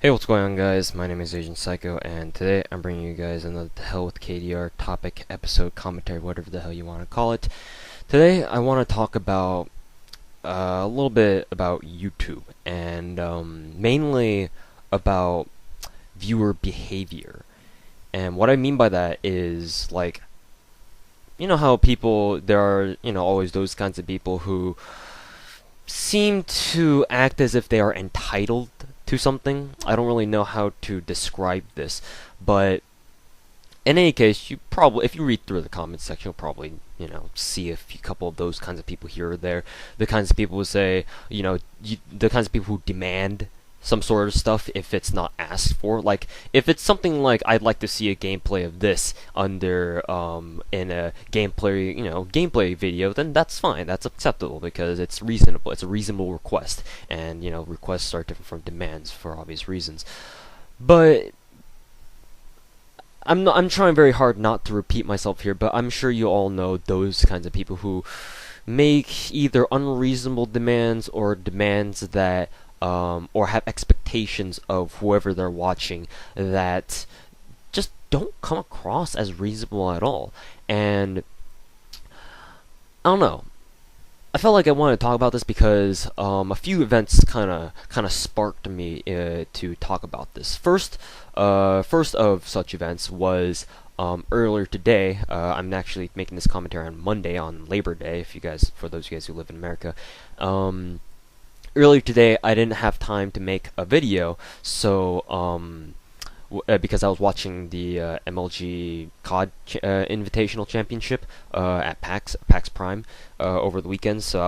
Hey, what's going on, guys? My name is Agent Psycho, and today I'm bringing you guys another The Hell with KDR topic, episode, commentary, whatever the hell you want to call it. Today, I want to talk about a little bit about YouTube, and mainly about viewer behavior. And what I mean by that is, like, you know how there are, always those kinds of people who seem to act as if they are entitled to something. I don't really know how to describe this, but in any case, if you read through the comments section, you'll probably, see a few couple of those kinds of people here or there. The kinds of people who say, the kinds of people who demand some sort of stuff if it's not asked for. Like, if it's something like, I'd like to see a gameplay of this in a gameplay video, then that's fine. That's acceptable because it's reasonable. It's a reasonable request, and requests are different from demands for obvious reasons. But I'm trying very hard not to repeat myself here, but I'm sure you all know those kinds of people who make either unreasonable demands or demands that or have expectations of whoever they're watching that just don't come across as reasonable at all. And I don't know. I felt like I wanted to talk about this because a few events kind of sparked me to talk about this. First of such events was earlier today. I'm actually making this commentary on Monday, on Labor Day. For those of you guys who live in America. Earlier today, I didn't have time to make a video, so because I was watching the MLG COD Invitational Championship at PAX Prime over the weekend. So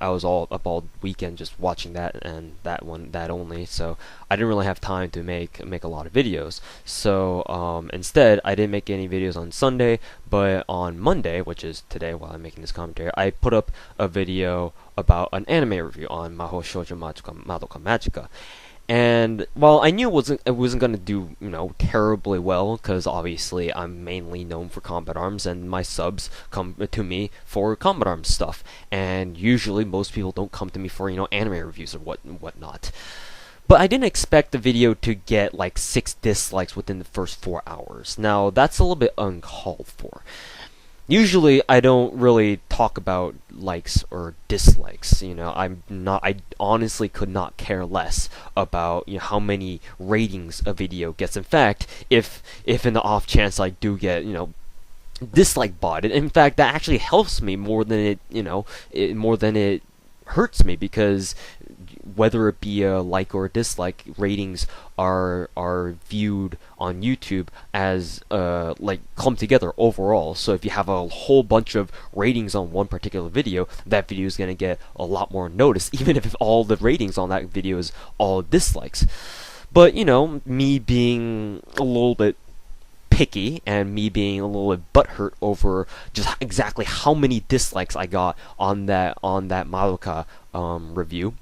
I was all up all weekend just watching that and that only. So I didn't really have time to make a lot of videos. So instead, I didn't make any videos on Sunday, but on Monday, which is today while I'm making this commentary, I put up a video about an anime review on Maho Shoujo Madoka Magica. And while I knew it wasn't gonna do terribly well, because obviously I'm mainly known for Combat Arms, and my subs come to me for Combat Arms stuff, and usually most people don't come to me for anime reviews or whatnot. But I didn't expect the video to get like 6 dislikes within the first 4 hours. Now that's a little bit uncalled for. Usually, I don't really talk about likes or dislikes. I honestly could not care less about how many ratings a video gets. In fact, if in the off chance I do get dislike botted, in fact that actually helps me more than it hurts me, because whether it be a like or a dislike, ratings are viewed on YouTube as like clumped together overall. So if you have a whole bunch of ratings on one particular video, that video is gonna get a lot more notice, even if all the ratings on that video is all dislikes. But me being a little bit picky and me being a little bit butthurt over just exactly how many dislikes I got on that Madoka review,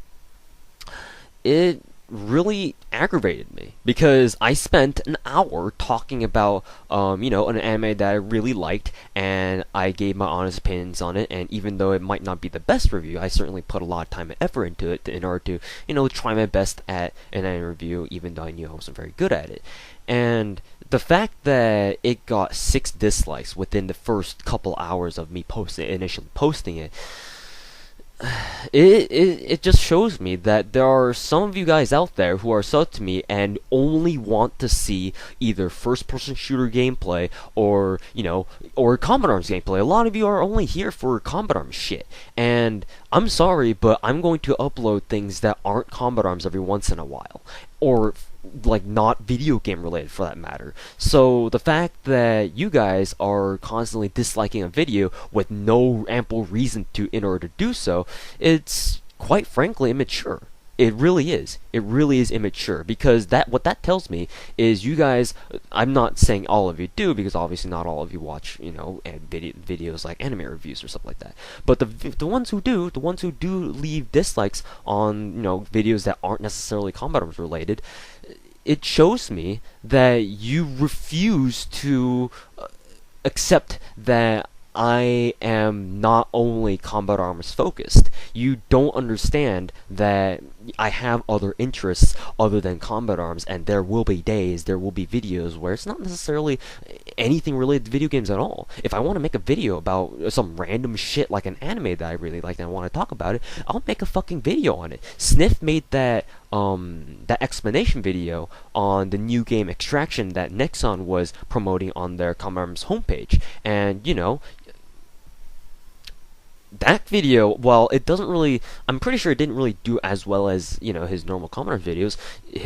it really aggravated me, because I spent an hour talking about an anime that I really liked, and I gave my honest opinions on it. And even though it might not be the best review, I certainly put a lot of time and effort into it in order to try my best at an anime review, even though I knew I wasn't very good at it. And the fact that it got 6 dislikes within the first couple hours of me initially posting it, it just shows me that there are some of you guys out there who are sub to me and only want to see either first-person shooter gameplay or Combat Arms gameplay. A lot of you are only here for Combat Arms shit, and I'm sorry, but I'm going to upload things that aren't Combat Arms every once in a while, or like not video game related for that matter. So the fact that you guys are constantly disliking a video with no ample reason in order to do so, it's quite frankly immature. It really is. It really is immature, because what that tells me is you guys, I'm not saying all of you do, because obviously not all of you watch, videos like anime reviews or stuff like that. But the ones who do, leave dislikes on, videos that aren't necessarily Combat Arms related, it shows me that you refuse to accept that I am not only combat arms focused. You don't understand that I have other interests other than combat arms, and there will be days, there will be videos where it's not necessarily anything related to video games at all. If I want to make a video about some random shit like an anime that I really like and I want to talk about it, I'll make a fucking video on it. Sniff made that explanation video on the new game Extraction that Nexon was promoting on their combat arms homepage, and that video, while it doesn't really, I'm pretty sure it didn't really do as well as his normal commenters videos.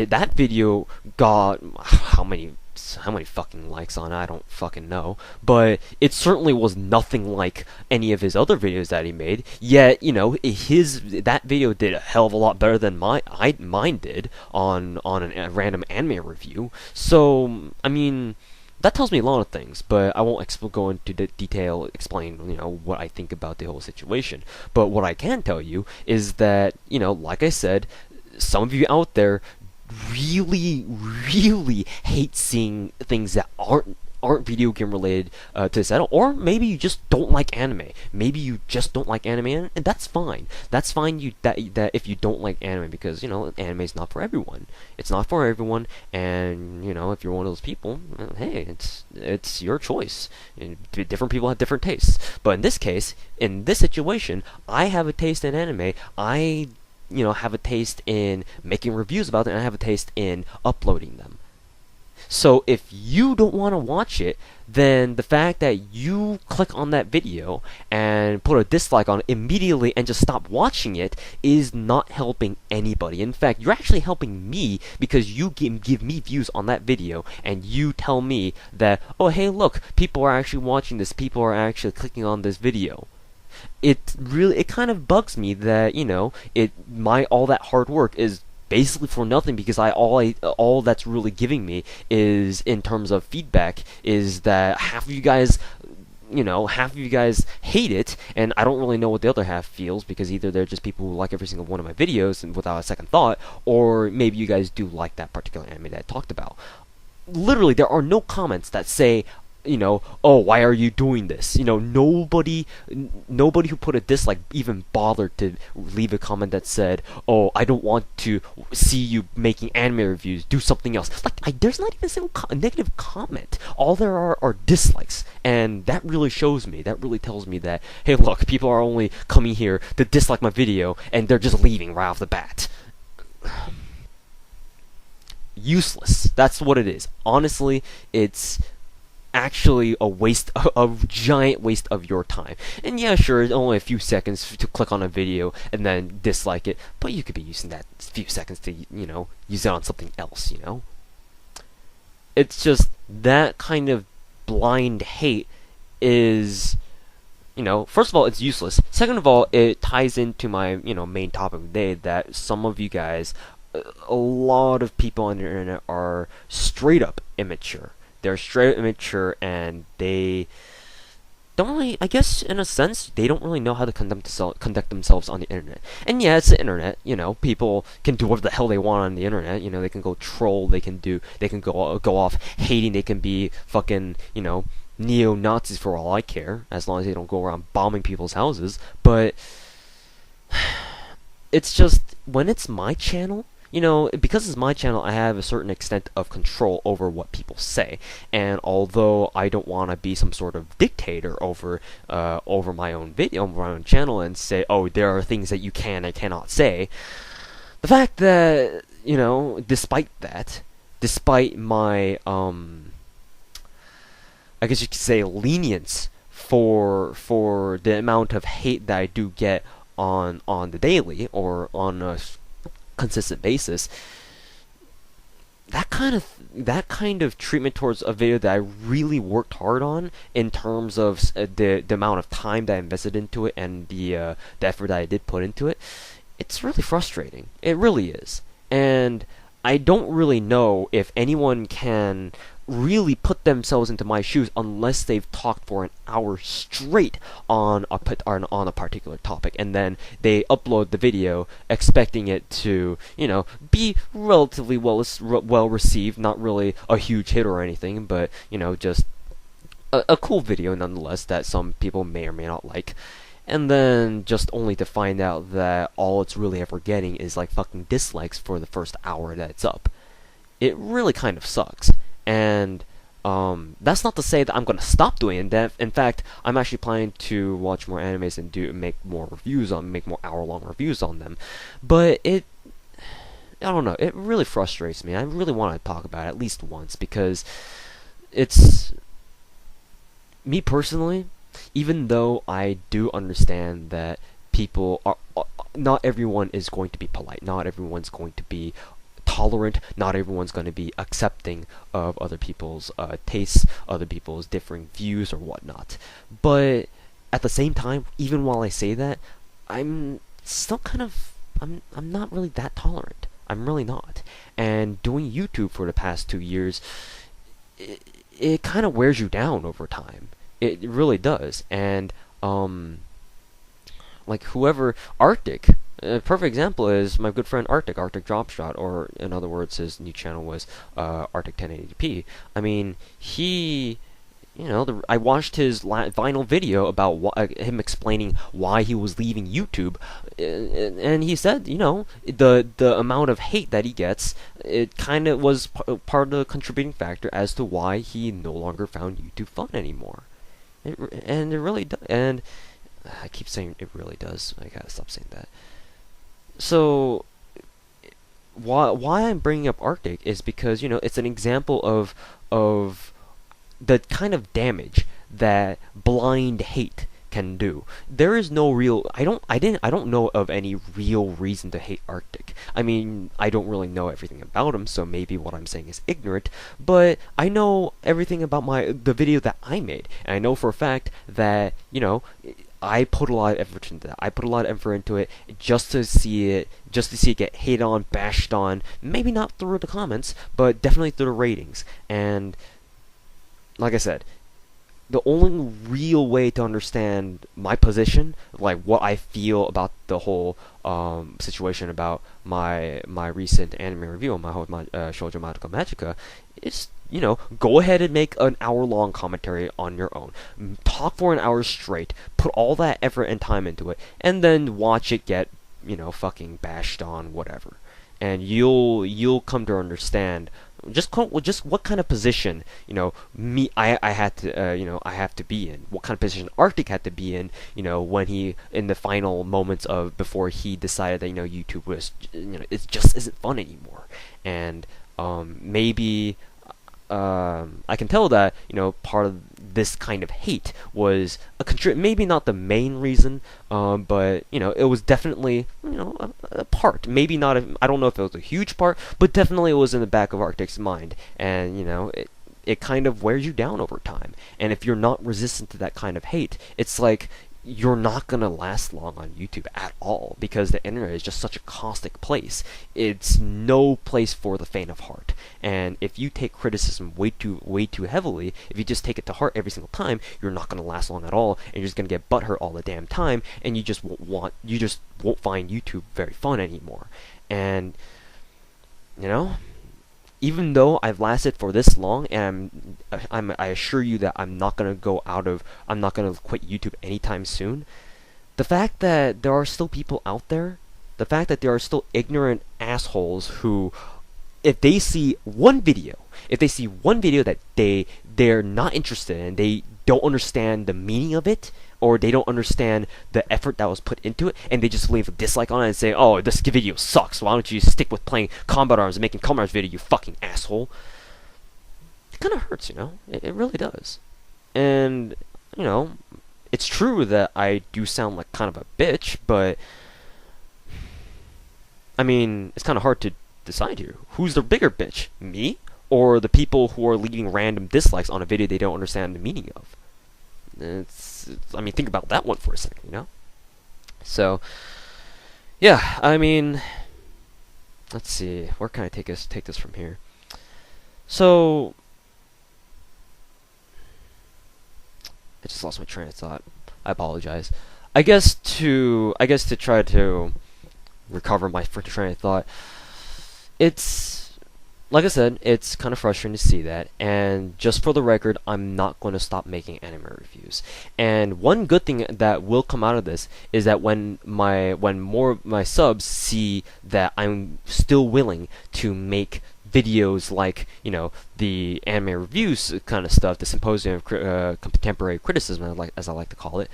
That video got how many fucking likes on it, I don't fucking know, but it certainly was nothing like any of his other videos that he made. Yet that video did a hell of a lot better than mine did on a random anime review. So I mean, that tells me a lot of things, but I won't go into detail, explain, what I think about the whole situation. But what I can tell you is that, like I said, some of you out there really, really hate seeing things that aren't video game related to this at all. Or maybe you just don't like anime. Maybe you just don't like anime, and that's fine. That's fine. That if you don't like anime, because anime is not for everyone. It's not for everyone, and if you're one of those people, well, hey, it's your choice. And different people have different tastes. But in this case, in this situation, I have a taste in anime. I have a taste in making reviews about it, and I have a taste in uploading them. So if you don't want to watch it, then the fact that you click on that video and put a dislike on it immediately and just stop watching it is not helping anybody. In fact, you're actually helping me, because you give me views on that video and you tell me that, oh hey look, people are actually watching this, people are actually clicking on this video. It kind of bugs me that all that hard work is basically for nothing, because all that's really giving me is, in terms of feedback, is that half of you guys hate it, and I don't really know what the other half feels, because either they're just people who like every single one of my videos and without a second thought, or maybe you guys do like that particular anime that I talked about. Literally, there are no comments that say, oh, why are you doing this? Nobody who put a dislike even bothered to leave a comment that said, oh, I don't want to see you making anime reviews, do something else. There's not even a single negative comment. All there are dislikes, and that really shows me, that really tells me that, hey look, people are only coming here to dislike my video, and they're just leaving right off the bat. Useless. That's what it is. Honestly, it's actually a giant waste of your time. And yeah, sure, it's only a few seconds to click on a video and then dislike it, but you could be using that few seconds to, use it on something else, It's just that kind of blind hate is, first of all, it's useless. Second of all, it ties into my, main topic of the day, that some of you guys, a lot of people on the internet are straight up immature. They're straight up immature, and they don't really, I guess, in a sense, they don't really know how to conduct themselves on the internet. And yeah, it's the internet, people can do whatever the hell they want on the internet. They can go troll, they can go off hating, they can be fucking, neo-Nazis for all I care, as long as they don't go around bombing people's houses. But it's just, when it's my channel, because it's my channel, I have a certain extent of control over what people say. And although I don't want to be some sort of dictator over my own video, over my own channel, and say, oh, there are things that you can and cannot say, the fact that, despite my, I guess you could say, lenience for the amount of hate that I do get on the daily, or on a consistent basis, that kind of treatment towards a video that I really worked hard on, in terms of the amount of time that I invested into it, and the effort that I did put into it, it's really frustrating. It really is. And I don't really know if anyone can really put themselves into my shoes unless they've talked for an hour straight on a particular topic, and then they upload the video expecting it to, be relatively well received, not really a huge hit or anything, but just a cool video nonetheless that some people may or may not like, and then just only to find out that all it's really ever getting is like fucking dislikes for the first hour that it's up. It really kind of sucks. And that's not to say that I'm gonna stop doing it. In fact, I'm actually planning to watch more animes and make more hour-long reviews on them. But I don't know. It really frustrates me. I really want to talk about it at least once because it's me personally. Even though I do understand that people are, not everyone is going to be polite. Not everyone's going to be tolerant. Not everyone's going to be accepting of other people's tastes, other people's differing views or whatnot. But at the same time, even while I say that, I'm still kind of I'm not really that tolerant. I'm really not. And doing YouTube for the past 2 years, it kind of wears you down over time. It really does. And like whoever Arctic. A perfect example is my good friend Arctic Dropshot, or in other words, his new channel was Arctic 1080p. I mean, I watched his final video about him explaining why he was leaving YouTube, and he said, the amount of hate that he gets, it kind of was part of the contributing factor as to why he no longer found YouTube fun anymore. And it really does. And I keep saying it really does. I gotta stop saying that. So why I'm bringing up Arctic is because it's an example of the kind of damage that blind hate can do. There is no real I don't know of any real reason to hate Arctic. I mean, I don't really know everything about him, so maybe what I'm saying is ignorant, but I know everything about the video that I made. And I know for a fact that, I put a lot of effort into that. I put a lot of effort into it just to see it get hated on, bashed on, maybe not through the comments, but definitely through the ratings. And like I said, the only real way to understand my position, like what I feel about the whole situation about my recent anime review on my Shoujo Madoka Magica, is go ahead and make an hour-long commentary on your own. Talk for an hour straight, put all that effort and time into it, and then watch it get, fucking bashed on, whatever. And you'll come to understand just what kind of position I had to be in. What kind of position Arctic had to be in, when he in the final moments of before he decided that YouTube was it just isn't fun anymore. And maybe I can tell that part of this kind of hate was maybe not the main reason, but it was definitely a part. Maybe not. I don't know if it was a huge part, but definitely it was in the back of Arctic's mind, and it kind of wears you down over time. And if you're not resistant to that kind of hate, it's like you're not gonna last long on YouTube at all, because the internet is just such a caustic place. It's no place for the faint of heart. And if you take criticism way too heavily, if you just take it to heart every single time, you're not gonna last long at all, and you're just gonna get butthurt all the damn time, and you just won't find YouTube very fun anymore. And even though I've lasted for this long, and I assure you that I'm not gonna quit YouTube anytime soon. The fact that there are still people out there, the fact that there are still ignorant assholes who, if they see one video that they're not interested in, they don't understand the meaning of it, or they don't understand the effort that was put into it, and they just leave a dislike on it and say, "Oh, this video sucks. Why don't you stick with playing Combat Arms and making Combat Arms video, you fucking asshole?" It kind of hurts, It really does. And it's true that I do sound like kind of a bitch, but I mean, it's kind of hard to decide here. Who's the bigger bitch, me or the people who are leaving random dislikes on a video they don't understand the meaning of? I mean, think about that one for a second, So, yeah, I mean, let's see, where can I take this from here? So, I just lost my train of thought. I apologize. I guess to try to recover my train of thought, it's like I said, it's kind of frustrating to see that. And just for the record, I'm not going to stop making anime reviews. And one good thing that will come out of this is that when more of my subs see that I'm still willing to make videos like, the anime reviews kind of stuff, the symposium of contemporary criticism, as I like to call it,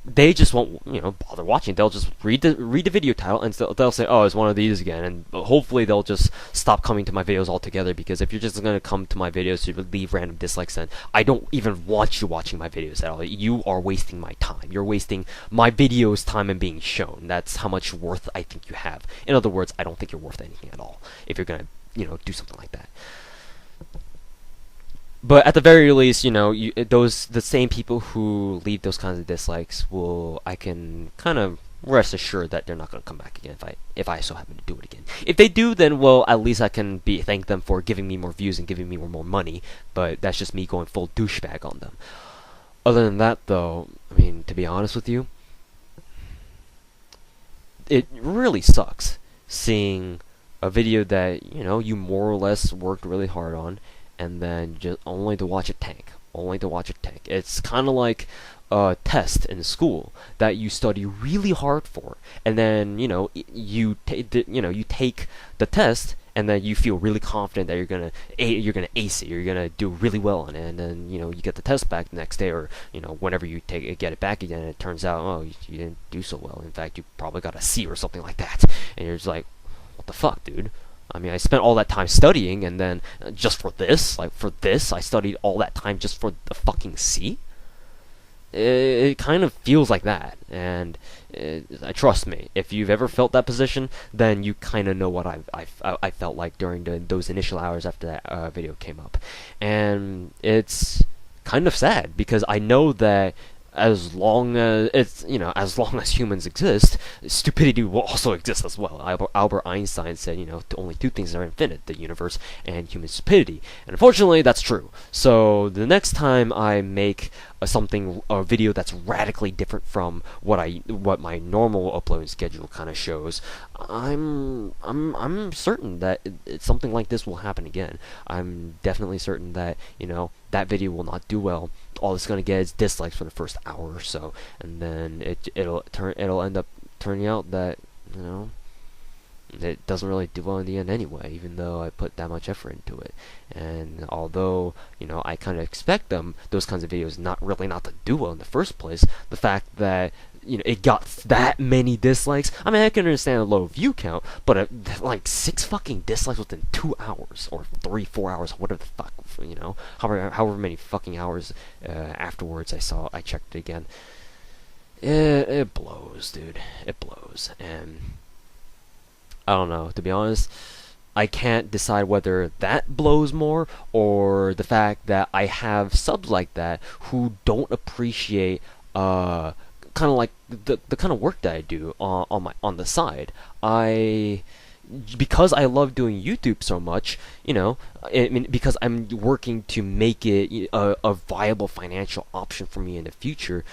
they just won't, bother watching. They'll just read the video title, and they'll say, "Oh, it's one of these again." And hopefully, they'll just stop coming to my videos altogether. Because if you're just gonna come to my videos to leave random dislikes, then I don't even want you watching my videos at all. You are wasting my time. You're wasting my videos' time and being shown. That's how much worth I think you have. In other words, I don't think you're worth anything at all. If you're gonna, do something like that. But at the very least, the same people who leave those kinds of dislikes I can kind of rest assured that they're not going to come back again if I so happen to do it again. If they do, then well, at least I can thank them for giving me more views and giving me more money. But that's just me going full douchebag on them. Other than that, though, I mean, to be honest with you, it really sucks seeing a video that you more or less worked really hard on, and then just only to watch it tank. Only to watch it tank. It's kind of like a test in school that you study really hard for, and then you take the test, and then you feel really confident that you're gonna ace it. You're gonna do really well on it, and then you get the test back the next day, or whenever you get it back again, and it turns out, oh, you didn't do so well. In fact, you probably got a C or something like that, and you're just like, what the fuck, dude? I mean, I spent all that time studying, and then just for this, I studied all that time just for the fucking C? It kind of feels like that, and trust me, if you've ever felt that position, then you kind of know what I felt like during those initial hours after that video came up. And it's kind of sad, because I know that as long as long as humans exist, stupidity will also exist as well. Albert Einstein said, only two things are infinite: the universe and human stupidity. And unfortunately, that's true. So the next time I make a video that's radically different from what my normal uploading schedule kind of shows, I'm certain that something like this will happen again. I'm definitely certain that that video will not do well. All it's gonna get is dislikes for the first hour or so, and then it'll end up turning out that it doesn't really do well in the end anyway, even though I put that much effort into it. And although I kind of expect those kinds of videos not to do well in the first place, the fact that it got that many dislikes. I mean, I can understand a low view count, but like 6 fucking dislikes within 2 hours or 3-4 hours, whatever the fuck, however many fucking hours afterwards I checked it again. It blows, dude. It blows, and I don't know. To be honest, I can't decide whether that blows more, or the fact that I have subs like that who don't appreciate kind of like the kind of work that I do on the side. Because I love doing YouTube so much, I mean, because I'm working to make it a viable financial option for me in the future,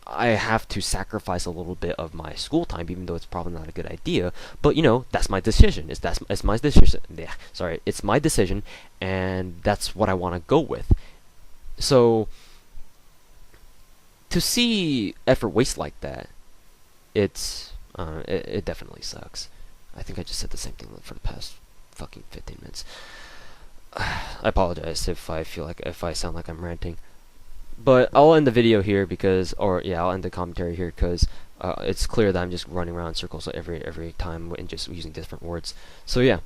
I have to sacrifice a little bit of my school time, even though it's probably not a good idea. But that's my decision. It's my decision. Yeah, sorry, it's my decision, and that's what I want to go with. So to see effort waste like that, it definitely sucks. I think I just said the same thing for the past fucking 15 minutes. I apologize if I sound like I'm ranting. But I'll end the video here I'll end the commentary here because it's clear that I'm just running around in circles every time and just using different words. So yeah,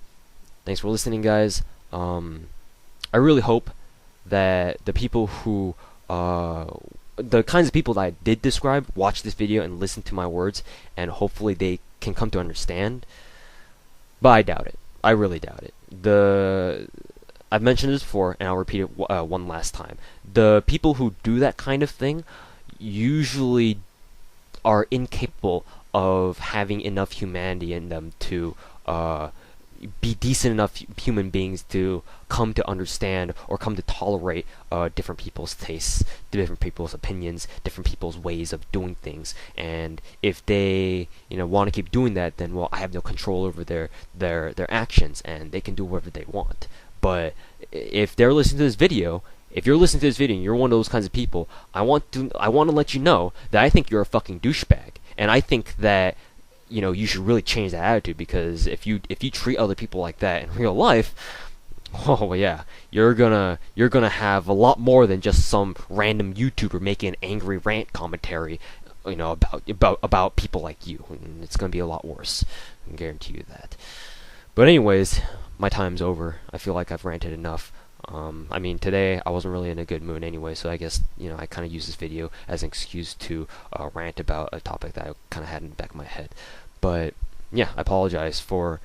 thanks for listening, guys. I really hope that the people who the kinds of people that I did describe watch this video and listen to my words, and hopefully they can come to understand. But I doubt it. I really doubt it. I've mentioned this before, and I'll repeat it one last time. The people who do that kind of thing usually are incapable of having enough humanity in them to be decent enough human beings to come to understand or come to tolerate different people's tastes, different people's opinions, different people's ways of doing things. And if they want to keep doing that, then well, I have no control over their actions, and they can do whatever they want. But if they're listening to this video, if you're listening to this video and you're one of those kinds of people, I want to let you know that I think you're a fucking douchebag, and I think that you should really change that attitude, because if you treat other people like that in real life, oh yeah, you're gonna have a lot more than just some random YouTuber making an angry rant commentary, about people like you. And it's gonna be a lot worse. I can guarantee you that. But anyways, my time's over. I feel like I've ranted enough. I mean, today I wasn't really in a good mood anyway, so I guess I kind of use this video as an excuse to rant about a topic that I kind of had in the back of my head. But yeah, I apologize for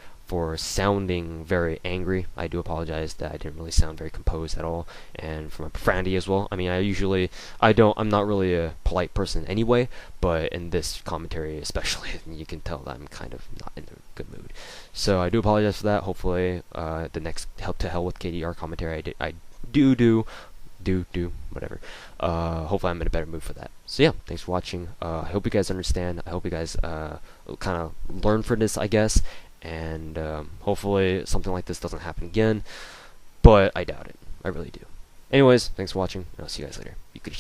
sounding very angry. I do apologize that I didn't really sound very composed at all, and for my profanity as well. I mean, I'm not really a polite person anyway, but in this commentary especially, you can tell that I'm kind of not in a good mood. So I do apologize for that. Hopefully, the next to hell with KDR commentary I do whatever. Hopefully I'm in a better mood for that. So yeah, thanks for watching. I hope you guys understand. I hope you guys kind of learn from this, I guess. And hopefully something like this doesn't happen again, but I doubt it. I really do. Anyways, thanks for watching, and I'll see you guys later. You could